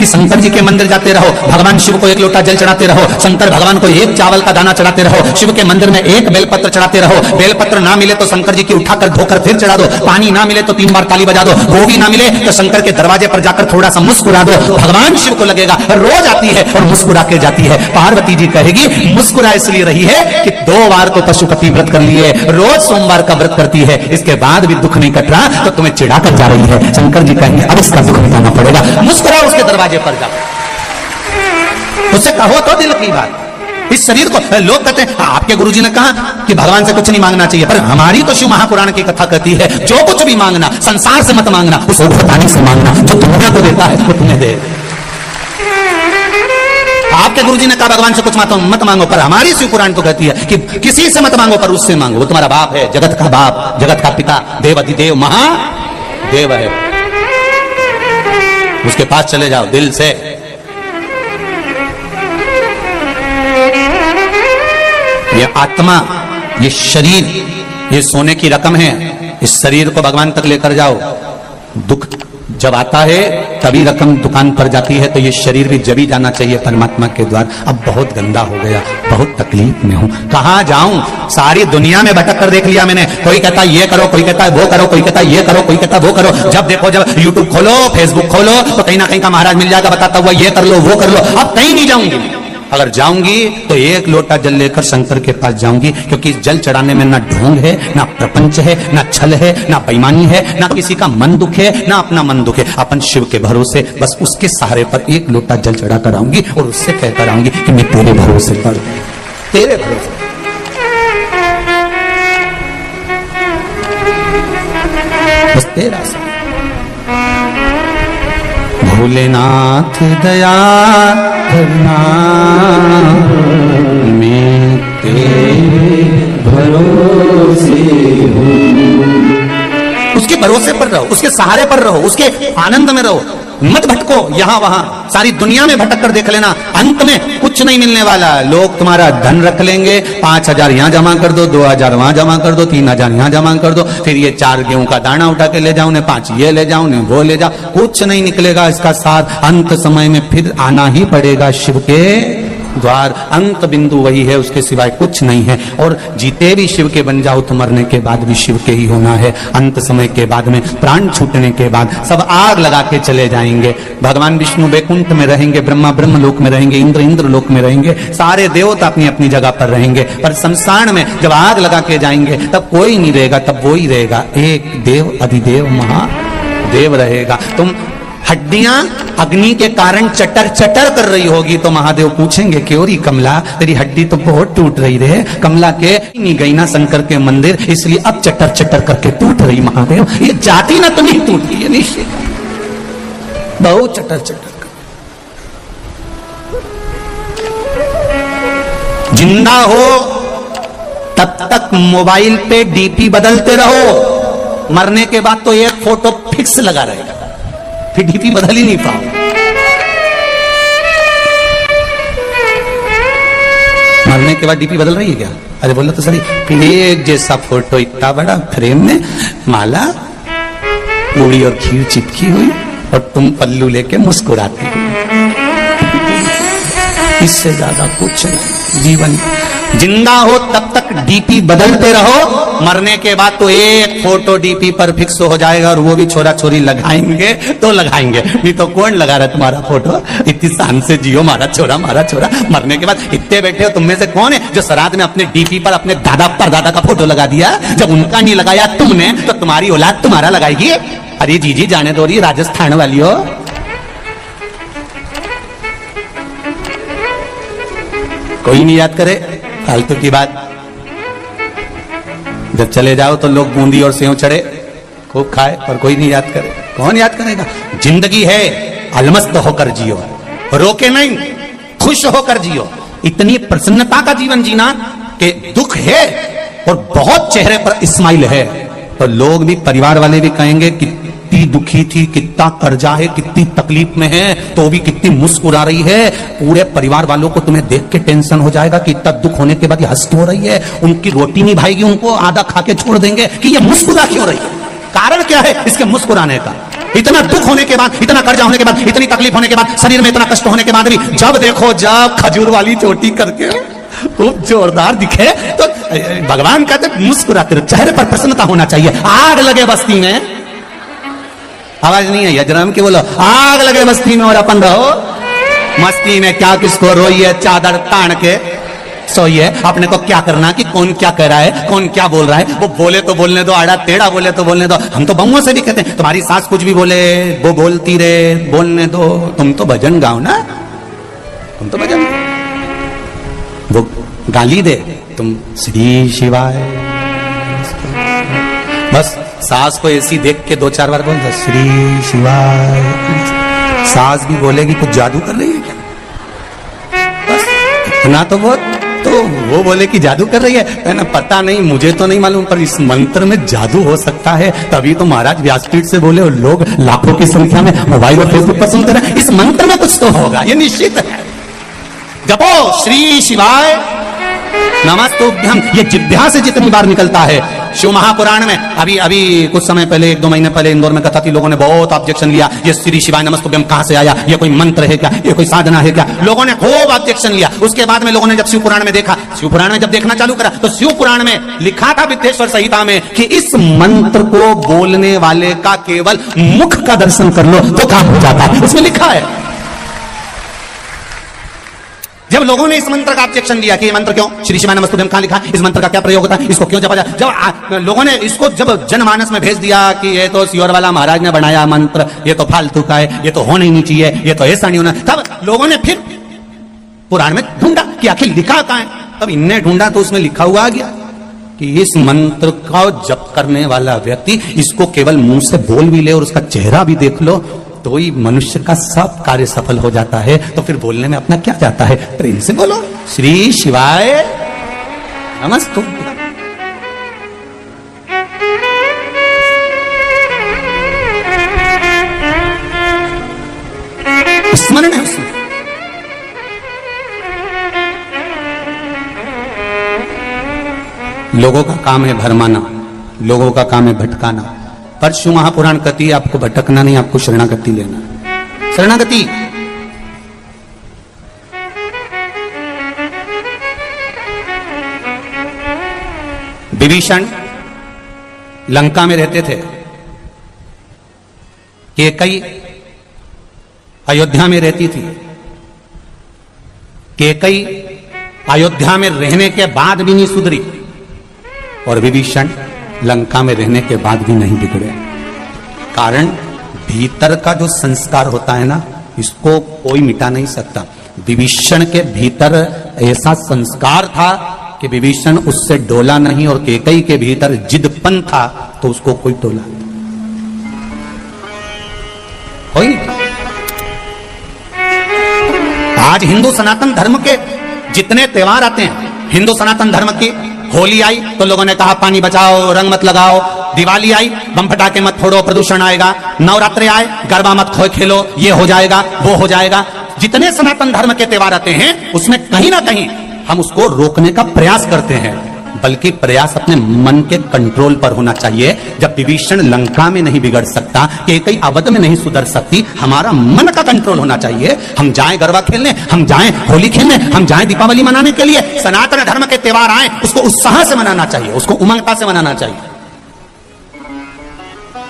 कि शंकर जी के मंदिर जाते रहो, भगवान शिव को एक लोटा जल चढ़ाते रहो, शंकर भगवान को एक चावल का दाना चढ़ाते रहो, शिव के मंदिर में एक बेलपत्र चढ़ाते रहो, बेलपत्र ना मिले तो शंकर जी की उठाकर धोकर फिर चढ़ा दो, पानी ना मिले तो 3 बार ताली बजा दो, वो भी ना मिले तो शंकर के दरवाजे पर जाकर थोड़ा सा मुस्कुरा दो। भगवान शिव को लगेगा रोज आती है और मुस्कुरा के जाती है। पार्वती जी कहेगी मुस्कुरा इसलिए रही है कि 2 बार तो पशुपति व्रत कर लिए, रोज सोमवार का व्रत करती है, इसके बाद भी दुख नहीं कट रहा तो तुम्हें चिढ़ा कर जा रही है। शंकर जी कहेंगे अब इसका दुख मिटाना पड़ेगा, मुस्कुरा उसके दरवाजे पर जाओ, उससे कहो तो दिल की बात। इस शरीर को लोग कहते हैं आपके गुरुजी ने कहा कि भगवान से कुछ नहीं मांगना चाहिए, पर हमारी तो शिव महापुराण की कथा कहती है जो कुछ भी मांगना संसार से मत मांगना, उस भगवान से मांगना, जो दुनिया को देता है वो तुम्हें दे। आपके गुरुजी ने कहा भगवान से कुछ मत मांगो, पर हमारी शिव पुराण तो कहती है कि किसी से मत मांगो पर उससे मांगो, वो तुम्हारा बाप है, जगत का बाप, जगत का पिता, देव अधिदेव महादेव है, उसके पास चले जाओ दिल से। ये आत्मा, ये शरीर, ये सोने की रकम है, इस शरीर को भगवान तक लेकर जाओ। दुख जब आता है तभी रकम दुकान पर जाती है, तो ये शरीर भी जब ही जाना चाहिए परमात्मा के द्वार। अब बहुत गंदा हो गया, बहुत तकलीफ में हूं, कहां जाऊं, सारी दुनिया में भटक कर देख लिया मैंने। कोई कहता है ये करो, कोई कहता है वो करो, कोई कहता है ये करो, कोई कहता है वो करो। जब देखो, जब यूट्यूब खोलो, फेसबुक खोलो, तो कहीं ना कहीं का महाराज मिल जाएगा बताता हुआ ये कर लो वो कर लो। अब कहीं नहीं जाऊंगी, अगर जाऊंगी तो 1 लोटा जल लेकर शंकर के पास जाऊंगी, क्योंकि जल चढ़ाने में ना ढोंग है, ना प्रपंच है, ना छल है, ना बेईमानी है, ना किसी का मन दुख है, ना अपना मन दुख है। अपन शिव के भरोसे बस उसके सहारे पर 1 लोटा जल चढ़ा कर आऊंगी और उससे कहकर आऊंगी कि मैं तेरे भरोसे पर, तेरे भरोसे। बस तेरा सा भोलेनाथ दया करना, मैं तेरे भरोसे हूँ। उसके भरोसे पर रहो, उसके सहारे पर रहो, उसके आनंद में रहो, मत भटको यहां वहां। सारी दुनिया में भटक कर देख लेना, अंत में कुछ नहीं मिलने वाला। लोग तुम्हारा धन रख लेंगे, 5000 यहां जमा कर दो, 2000 वहां जमा कर दो, 3000 यहां जमा कर दो, फिर ये 4 गेहूं का दाना उठा के ले जाओ, ने 5 ये ले जाओ, ने वो ले जाओ, कुछ नहीं निकलेगा इसका साथ। अंत समय में फिर आना ही पड़ेगा शिव के द्वार। अंत बिंदु वही है, उसके सिवाय कुछ नहीं है। और जीते भी शिव के बन जाओ तो मरने के बाद भी शिव के ही होना है। अंत समय के बाद में, प्राण छूटने के बाद सब आग लगा के चले जाएंगे। भगवान विष्णु वैकुंठ में रहेंगे, ब्रह्मा ब्रह्म लोक में रहेंगे, इंद्र लोक में रहेंगे, सारे देवता अपनी अपनी जगह पर रहेंगे। पर संसार में जब आग लगा के जाएंगे तब कोई नहीं रहेगा, तब वो ही रहेगा, एक देव अधिदेव महादेव रहेगा। तुम हड्डियां अग्नि के कारण चटर चटर कर रही होगी तो महादेव पूछेंगे क्यों री कमला, तेरी हड्डी तो बहुत टूट रही रे। कमला के नहीं गई ना शंकर के मंदिर, इसलिए अब चटर चटर करके टूट रही। महादेव ये जाती ना तो नहीं टूटती है, निश्चित बहुत चटर चटर कर। जिंदा हो तब तक मोबाइल पे डीपी बदलते रहो, मरने के बाद तो एक फोटो फिक्स लगा रहेगा, फिर डीपी बदल ही नहीं पाओ। मरने के बाद डीपी बदल रही है क्या? अरे बोलो तो सही, एक जैसा फोटो, इतना बड़ा फ्रेम में, माला पूरी और खीर चिपकी हुई, और तुम पल्लू लेके मुस्कुराती हुई। इससे ज्यादा कुछ नहीं जीवन। जिंदा हो तब तक डीपी बदलते रहो, मरने के बाद तो एक फोटो डीपी पर फिक्स हो जाएगा, और वो भी छोरा छोरी लगाएंगे तो लगाएंगे, नहीं तो कौन लगा रहा तुम्हारा फोटो। इतनी शान से जियो, मारा छोरा मारा छोरा। मरने के बाद इतने बैठे हो, तुम में से कौन है जो श्राद्ध में अपने डीपी पर अपने दादा परदादा का फोटो लगा दिया? जब उनका नहीं लगाया तुमने, तो तुम्हारी औलाद तुम्हारा लगाएगी। अरे जीजी जाने दो, रही राजस्थान वाली हो। कोई नहीं याद करे, फालतू की बात। जब चले जाओ तो लोग बूंदी और सेव चढ़े खूब खाए, और कोई नहीं याद करे। कौन याद करेगा? जिंदगी है, अलमस्त होकर जियो, रोके नहीं, खुश होकर जियो। इतनी प्रसन्नता का जीवन जीना कि दुख है और बहुत चेहरे पर स्माइल है, तो लोग भी, परिवार वाले भी कहेंगे कितनी दुखी थी, कितना कर्जा है, कितनी तकलीफ में है, तो भी कितनी मुस्कुरा रही है। पूरे परिवार वालों को तुम्हें देख के टेंशन हो जाएगा कि इतना दुख होने के बाद ये हंस क्यों रही है। उनकी रोटी नहीं भाएगी, उनको आधा खा के छोड़ देंगे कि ये मुस्कुरा क्यों रही है। कारण क्या है इसके मुस्कुराने का? इतना दुख होने के बाद, इतना कर्जा होने के बाद, इतनी तकलीफ होने के बाद, शरीर में इतना कष्ट होने के बाद भी जब देखो जब खजूर वाली चोटी करके खूब जोरदार दिखे तो भगवान कहते मुस्कुराते रहो, चेहरे पर प्रसन्नता होना चाहिए। आग लगे बस्ती में, आवाज नहीं है यजराम की, बोलो आग लगे बस्ती में और अपन रहो मस्ती में। क्या किसको रोइए, चादर तान के सोइए, अपने को क्या करना कि कौन क्या कह रहा है, कौन क्या बोल रहा है। वो बोले तो बोलने दो, आड़ा टेढ़ा बोले तो बोलने दो। हम तो बहुओं से भी कहते हैं तुम्हारी सास कुछ भी बोले वो बोलती रहे, बोलने दो, तुम तो भजन गाओ ना, तुम तो भजन, वो गाली दे तुम श्री शिवाय। बस सास को ऐसी देख के 2-4 बार बोल दो श्री शिवाय। सास भी बोलेगी कुछ जादू कर रही है क्या, बस इतना तो वो बोले कि जादू कर रही है ना, पता नहीं, मुझे तो नहीं मालूम, पर इस मंत्र में जादू हो सकता है। तभी तो महाराज व्यासपीठ से बोले और लोग लाखों की संख्या में मोबाइल और फेसबुक पर सुनते रहे। इस मंत्र में कुछ तो होगा, ये निश्चित है। जपो श्री शिवाय नमस्तुभ्यम, ये जिह्वा से जितनी बार निकलता है। शिव महापुराण में अभी कुछ समय पहले, 1-2 महीने पहले इंदौर में कथा थी, लोगों ने बहुत ऑब्जेक्शन लिया, ये श्री शिवाय नमस्तुभ्यम कहां से आया, ये कोई मंत्र है क्या, ये कोई साधना है क्या, लोगों ने खूब ऑब्जेक्शन लिया। उसके बाद में लोगों ने जब शिव पुराण में देखा, शिव पुराण में जब देखना चालू करा तो शिव पुराण में लिखा था विद्येश्वर संहिता में कि इस मंत्र को बोलने वाले का केवल मुख का दर्शन कर लो तो काम हो जाता है, उसमें लिखा है। जब लोगों ने इस मंत्र का ऑब्जेक्शन लिया कि ये मंत्र क्यों, श्री शिवाय नमस्तुभ्यम कहां लिखा, इस मंत्र का क्या प्रयोग होता है, इसको क्यों जपा जाए, जब लोगों ने इसको जब जनमानस में भेज दिया कि ये तो सियोर वाला महाराज ने बनाया मंत्र, ये तो फालतू का है, ये तो होना ही नहीं चाहिए, ये तो ऐसा नहीं होना, तब लोगों ने फिर पुराण में ढूंढा कि आखिर लिखा कहां है। तब इनने ढूंढा तो उसमें लिखा हुआ आ गया कि इस मंत्र का जप करने वाला व्यक्ति इसको केवल मुंह से बोल भी ले और उसका चेहरा भी देख लो तो ही मनुष्य का सब कार्य सफल हो जाता है। तो फिर बोलने में अपना क्या जाता है, प्रेम से बोलो श्री शिवाय नमस्तुभ्यम। स्मरण है उसमें। लोगों का काम है भरमाना, लोगों का काम है भटकाना, पर शिव महापुराण कहती है आपको भटकना नहीं, आपको शरणागति लेना। शरणागति विभीषण लंका में रहते थे, कैकेयी अयोध्या में रहती थी। कैकेयी अयोध्या में रहने के बाद भी नहीं सुधरी और विभीषण लंका में रहने के बाद भी नहीं बिगड़े। कारण भीतर का जो संस्कार होता है ना, इसको कोई मिटा नहीं सकता। विभीषण के भीतर ऐसा संस्कार था कि विभीषण उससे डोला नहीं, और कैकेयी के भीतर जिदपन था तो उसको कोई डोला कोई। आज हिंदू सनातन धर्म के जितने त्योहार आते हैं, हिंदू सनातन धर्म की होली आई तो लोगों ने कहा पानी बचाओ, रंग मत लगाओ। दिवाली आई बम फटाके मत फोड़ो, प्रदूषण आएगा। नवरात्रि आए गरबा मत खेलो, ये हो जाएगा वो हो जाएगा। जितने सनातन धर्म के त्योहार आते हैं उसमें कहीं ना कहीं हम उसको रोकने का प्रयास करते हैं, बल्कि प्रयास अपने मन के कंट्रोल पर होना चाहिए। जब विभीषण लंका में नहीं बिगड़ सकता, कैकेयी अवध में नहीं सुधर सकती, हमारा मन का कंट्रोल होना चाहिए। हम जाएं गरबा खेलने, हम जाएं होली खेलने, हम जाएं दीपावली मनाने के लिए। सनातन धर्म के त्योहार आए उसको उत्साह से मनाना चाहिए, उसको उमंगता से मनाना चाहिए,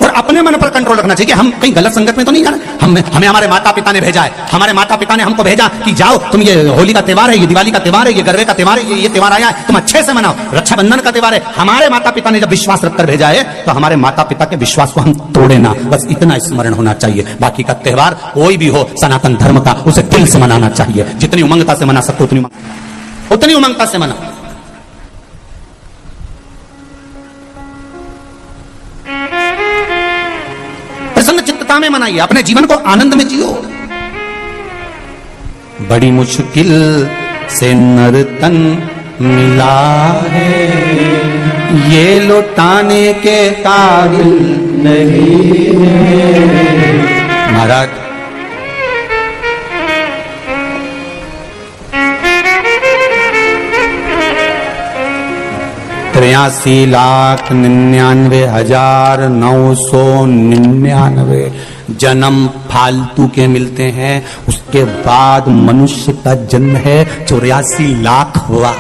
और अपने मन पर कंट्रोल रखना चाहिए। हम कहीं गलत संगत में तो नहीं जाना। हमें हमारे माता पिता ने भेजा है, हमारे माता पिता ने हमको भेजा कि जाओ तुम, ये होली का त्योहार है, ये दिवाली का त्योहार है, ये गरबे का त्योहार है, ये त्योहार आया है, तुम अच्छे से मनाओ। रक्षाबंधन का त्योहार है, हमारे माता पिता ने जब विश्वास रखकर भेजा है तो हमारे माता पिता के विश्वास को हम तोड़े ना, बस इतना स्मरण होना चाहिए। बाकी का त्योहार कोई भी हो सनातन धर्म का, उसे दिल से मनाना चाहिए। जितनी उमंगता से मना सकते उतनी उमंगता से मनाओ। प्रसन्न चित्तता में मनाइए, अपने जीवन को आनंद में जियो। बड़ी मुश्किल से नर्तन मिला है, ये लौटाने के काबिल नहीं है। महाराज 83,99,999 जन्म फालतू के मिलते हैं। उसके बाद मनुष्य का जन्म है 84 लाख हुआ।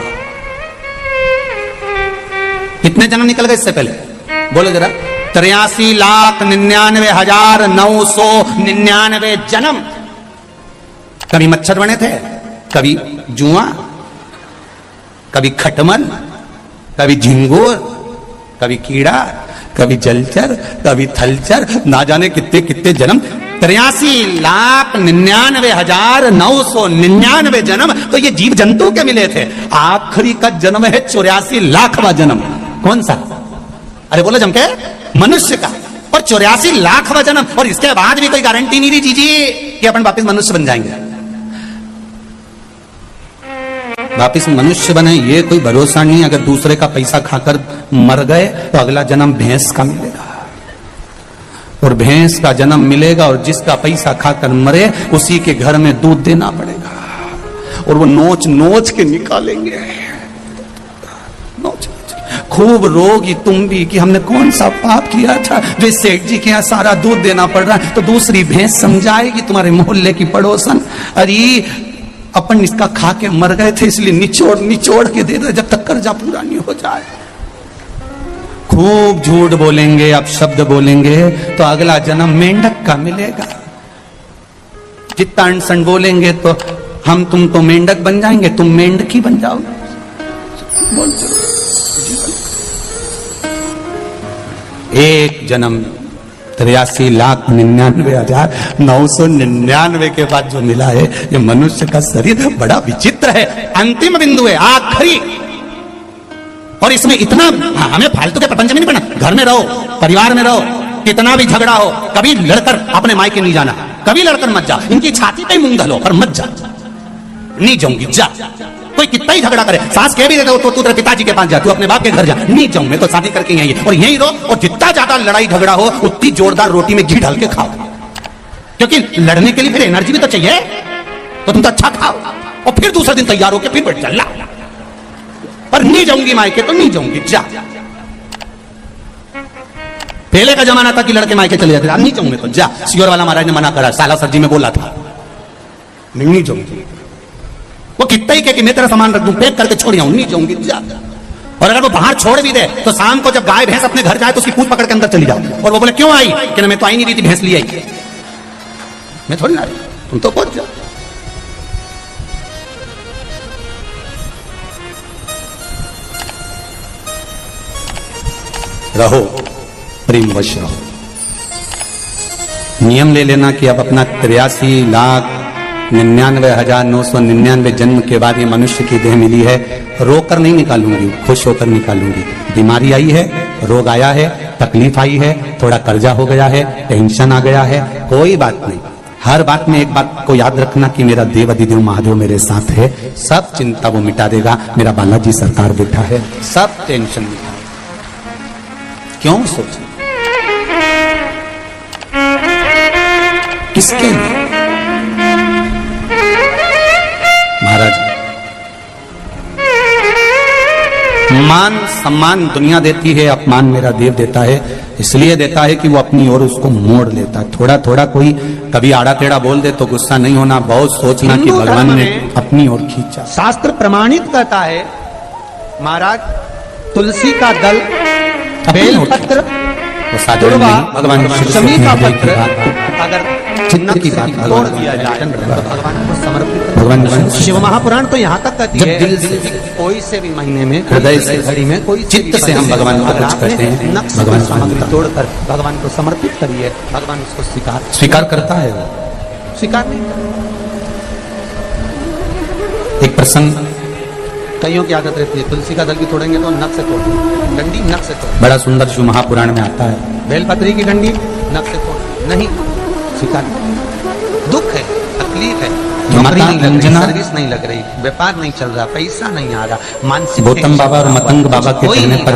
कितने जन्म निकल गए इससे पहले बोलो जरा? 83,99,999 जन्म। कभी मच्छर बने थे, कभी जुआ, कभी खटमल, कभी झिंगुर, कभी कीड़ा, कभी जलचर, कभी थलचर, ना जाने कितने कितने जन्म। 83,99,999 जन्म तो ये जीव जंतु के मिले थे। आखिरी का जन्म है 84 लाखवां जन्म। कौन सा? अरे बोलो जम के, मनुष्य का। और 84 लाखवां जन्म, और इसके बाद भी कोई गारंटी नहीं दी जीजी कि अपन वापस मनुष्य बन जाएंगे। वापिस मनुष्य बने ये कोई भरोसा नहीं। अगर दूसरे का पैसा खाकर मर गए तो अगला जन्म भैंस का मिलेगा, और भैंस का जन्म मिलेगा, और जिसका पैसा खाकर मरे उसी के घर में दूध देना पड़ेगा, और वो नोच नोच के निकालेंगे। नोच खूब रोगी तुम भी कि हमने कौन सा पाप किया था जो सेठ जी के यहाँ सारा दूध देना पड़ रहा है। तो दूसरी भैंस समझाएगी तुम्हारे मोहल्ले की पड़ोसन, अरे अपन इसका खा के मर गए थे इसलिए निचोड़ निचोड़ के दे दो जब तक कर्जा पूरा नहीं हो जाए। खूब झूठ बोलेंगे, अपशब्द बोलेंगे तो अगला जन्म मेंढक का मिलेगा। जितना अनसन बोलेंगे तो हम तुम तो मेंढक बन जाएंगे, तुम मेंढकी बन जाओगे। एक जन्म 83,99,999 के बाद जो मिला है ये मनुष्य का शरीर बड़ा विचित्र है। अंतिम बिंदु है, आखिरी। और इसमें इतना हमें फालतू के प्रपंच में नहीं पड़ना। घर में रहो, परिवार में रहो, कितना भी झगड़ा हो, कभी लड़कर अपने मायके नहीं जाना, कभी लड़कर मत जा। इनकी छाती पे मूंग धलो और मत जा। नहीं जाऊंगी, जा। कोई कितना ही झगड़ा करे, सास कह भी देता हो तो तू तेरे पिताजी के पास जा, तू अपने बाप के घर जा। नहीं जाऊं, मैं तो शादी करके यहीं और यहीं रहो, और जितना ज्यादा लड़ाई झगड़ा हो उतनी जोरदार रोटी में घी डाल के खाओ, क्योंकि लड़ने के लिए फिर एनर्जी भी तो चाहिए। तो तुम तो अच्छा खाओ और फिर दूसरे दिन तैयार होकर फिर बैठ जा। पर नहीं जाऊंगी मायके तो नहीं जाऊंगी, जा। पहले का जमाना था कि लड़के मायके चले जाते, नहीं जाऊंगे तो जा। सियोर वाला महाराज ने मना करा, साला सर जी में बोला था नहीं जाऊंगी। वो कितना ही कि मैं तेरा सामान रख दूं, पैक करके छोड़ आऊं, नहीं जाऊंगी, जा। और अगर वो बाहर छोड़ भी दे तो शाम को जब गाय भैंस अपने घर जाए तो उसकी पूंछ पकड़ के अंदर चली जाओ। और वो बोले क्यों आई? कि मैं तो आई नहीं रही थी, भैंस ली आई। मैं थोड़ी ना आई, तुम तो पहुंच जाओ। रहो प्रेमवश रहो। नियम ले लेना कि अब अपना 83,99,999 जन्म के बाद ये मनुष्य की देह मिली है, रोकर नहीं निकालूंगी, खुश होकर निकालूंगी। बीमारी आई है, रोग आया है, तकलीफ आई है, थोड़ा कर्जा हो गया है, टेंशन आ गया है, कोई बात नहीं। हर बात में एक बात को याद रखना कि मेरा देव अधिदेव महादेव मेरे साथ है, सब चिंता वो मिटा देगा। मेरा बालाजी सरकार बैठा है, सब टेंशन मिटा। क्यों सोच किसके लिए? महाराज, मान सम्मान दुनिया देती है, अपमान मेरा देव देता है। इसलिए देता है कि वो अपनी ओर उसको मोड़ लेता है। थोड़ा थोड़ा कोई कभी आड़ा टेढ़ा बोल दे तो गुस्सा नहीं होना, बहुत सोचना कि भगवान ने अपनी ओर खींचा। शास्त्र प्रमाणित करता है महाराज, तुलसी का दल, बेलपत्र, भगवान शमी का पत्र अगर चिन्ह की बात तोड़ दिया जाए भगवान को समर्पित। भगवान शिव महापुराण तो यहाँ तक कहती है दिल से कोई से भी महीने में, हृदय से, घड़ी में, कोई चित्त से हम भगवान को कुछ करते हैं, भगवान सामग्री तोड़कर भगवान को समर्पित करिए, भगवान उसको स्वीकार करता है। वो स्वीकार नहीं करता। एक प्रसंग, कईयों की आदत रहती है तुलसी का दल भी तोड़ेंगे तो नख से तोड़, डंडी नख से तोड़। बड़ा सुंदर शिव महापुराण में आता है, बेलपत्री की डंडी नख से तोड़, नहीं स्वीकार। दुख है, तकलीफ है, नौकरी नहीं लग रही, सर्विस नहीं लग रही, व्यापार नहीं चल रहा, पैसा नहीं आ रहा, मानसिक गौतम बाबा और मतंग बाबा के कहने पर